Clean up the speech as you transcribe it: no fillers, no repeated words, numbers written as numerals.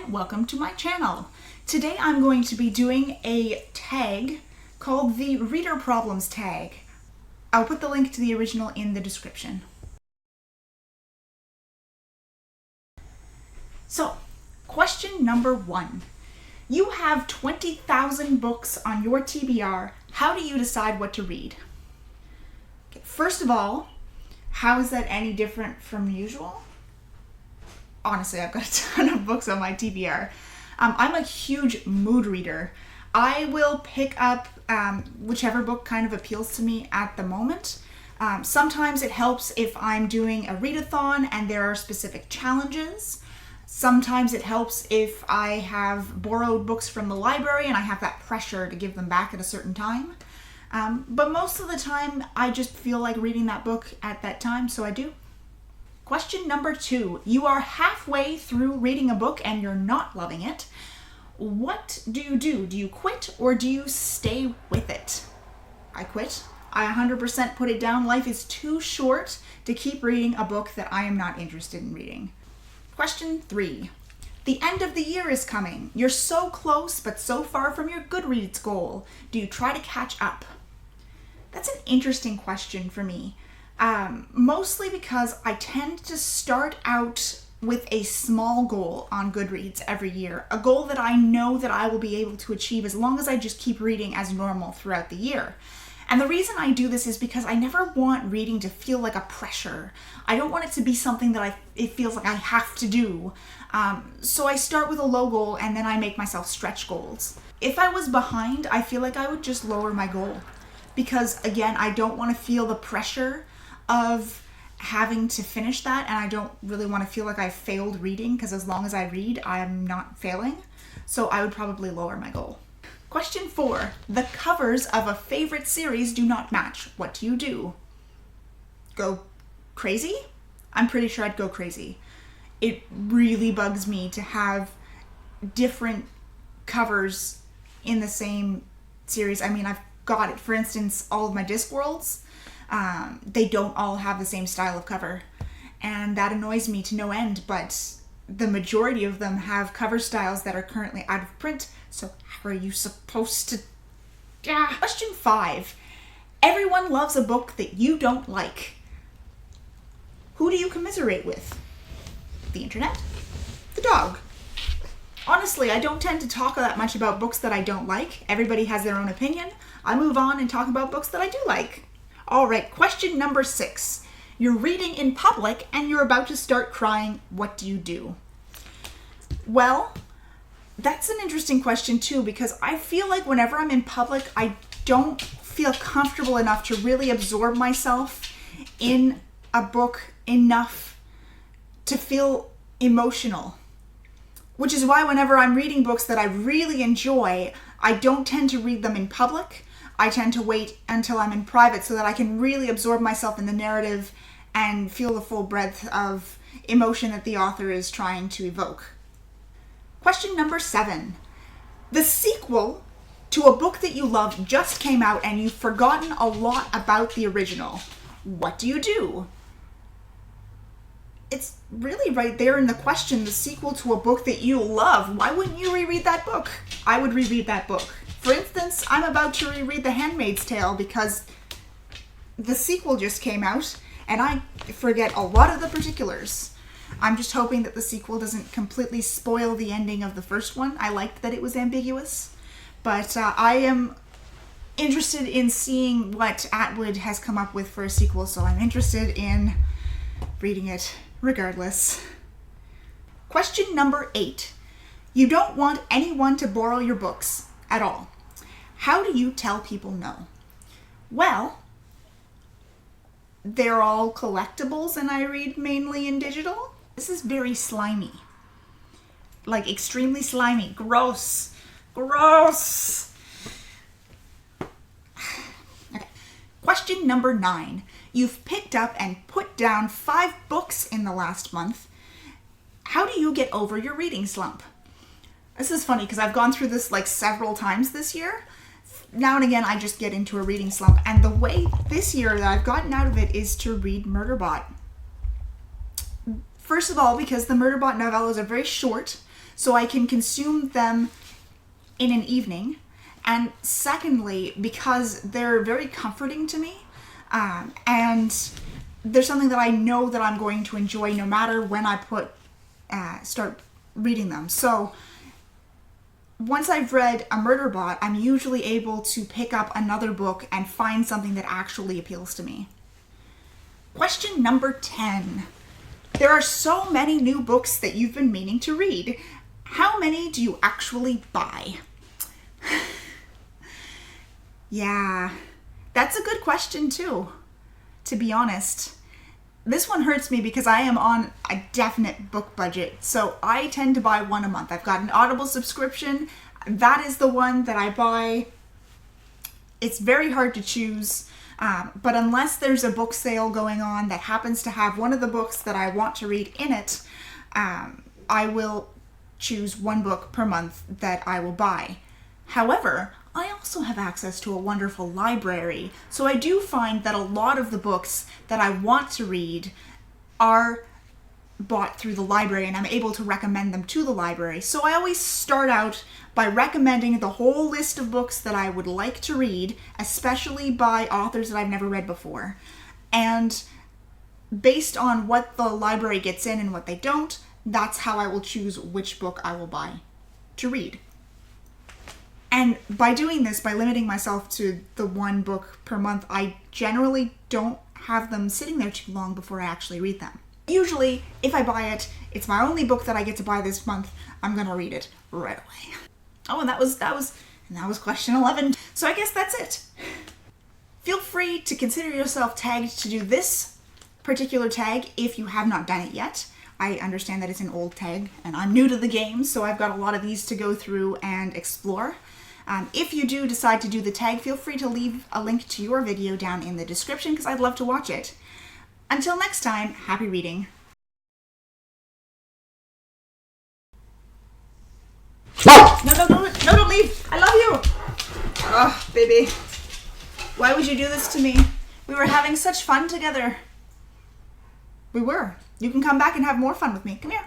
welcome to my channel. Today I'm going to be doing a tag called the Reader Problems tag. I'll put the link to the original in the description. So, question number 1. You have 20,000 books on your TBR. How do you decide what to read? Okay, first of all, how is that any different from usual? Honestly, I've got a ton of books on my TBR. I'm a huge mood reader. I will pick up whichever book kind of appeals to me at the moment. Sometimes it helps if I'm doing a readathon and there are specific challenges. Sometimes it helps if I have borrowed books from the library and I have that pressure to give them back at a certain time. But most of the time, I just feel like reading that book at that time, so I do. Question number 2. You are halfway through reading a book and you're not loving it. What do you do? Do you quit or do you stay with it? I quit. I 100% put it down. Life is too short to keep reading a book that I am not interested in reading. Question 3. The end of the year is coming. You're so close but so far from your Goodreads goal. Do you try to catch up? That's an interesting question for me. Mostly because I tend to start out with a small goal on Goodreads every year, a goal that I know that I will be able to achieve as long as I just keep reading as normal throughout the year. And the reason I do this is because I never want reading to feel like a pressure. I don't want it to be something that it feels like I have to do. So I start with a low goal and then I make myself stretch goals. If I was behind, I feel like I would just lower my goal. Because again, I don't want to feel the pressure of having to finish that, and I don't really want to feel like I failed reading, because as long as I read, I'm not failing. So I would probably lower my goal. Question 4. The covers of a favorite series do not match. What do you do? Go crazy? I'm pretty sure I'd go crazy. It really bugs me to have different covers in the same series. I mean, I've got it. For instance, all of my Discworlds, they don't all have the same style of cover, and that annoys me to no end, but the majority of them have cover styles that are currently out of print, so how are you supposed to... Question 5. Everyone loves a book that you don't like. Who do you commiserate with? The internet? The dog? Honestly, I don't tend to talk that much about books that I don't like. Everybody has their own opinion. I move on and talk about books that I do like. Alright, question number 6. You're reading in public and you're about to start crying. What do you do? Well, that's an interesting question too, because I feel like whenever I'm in public, I don't feel comfortable enough to really absorb myself in a book enough to feel emotional. Which is why whenever I'm reading books that I really enjoy, I don't tend to read them in public. I tend to wait until I'm in private so that I can really absorb myself in the narrative and feel the full breadth of emotion that the author is trying to evoke. Question number 7. The sequel to a book that you love just came out and you've forgotten a lot about the original. What do you do? It's really right there in the question, the sequel to a book that you love. Why wouldn't you reread that book? I would reread that book. For instance, I'm about to reread The Handmaid's Tale because the sequel just came out and I forget a lot of the particulars. I'm just hoping that the sequel doesn't completely spoil the ending of the first one. I liked that it was ambiguous, but I am interested in seeing what Atwood has come up with for a sequel, so I'm interested in reading it regardless. Question number 8. You don't want anyone to borrow your books at all. How do you tell people no? Well, they're all collectibles and I read mainly in digital. This is very slimy. Like extremely slimy. Gross. Gross. Okay. Question number 9. You've picked up and put down 5 books in the last month. How do you get over your reading slump? This is funny because I've gone through this like several times this year. Now and again, I just get into a reading slump. And the way this year that I've gotten out of it is to read Murderbot. First of all, because the Murderbot novellas are very short, so I can consume them in an evening. And secondly, because they're very comforting to me, and they're something that I know that I'm going to enjoy no matter when I start reading them. So once I've read A Murderbot, I'm usually able to pick up another book and find something that actually appeals to me. Question number 10. There are so many new books that you've been meaning to read. How many do you actually buy? Yeah, that's a good question too, to be honest. This one hurts me because I am on a definite book budget, so I tend to buy one a month. I've got an Audible subscription. That is the one that I buy. It's very hard to choose, but unless there's a book sale going on that happens to have one of the books that I want to read in it, I will choose one book per month that I will buy. However, I also have access to a wonderful library, so I do find that a lot of the books that I want to read are bought through the library, and I'm able to recommend them to the library. So I always start out by recommending the whole list of books that I would like to read, especially by authors that I've never read before. And based on what the library gets in and what they don't, that's how I will choose which book I will buy to read. And by doing this, by limiting myself to the one book per month, I generally don't have them sitting there too long before I actually read them. Usually, if I buy it, it's my only book that I get to buy this month, I'm gonna read it right away. Oh, and that was question 11. So I guess that's it. Feel free to consider yourself tagged to do this particular tag if you have not done it yet. I understand that it's an old tag, and I'm new to the game, so I've got a lot of these to go through and explore. If you do decide to do the tag, feel free to leave a link to your video down in the description because I'd love to watch it. Until next time, happy reading. No, don't leave. I love you. Oh, baby. Why would you do this to me? We were having such fun together. We were. You can come back and have more fun with me. Come here.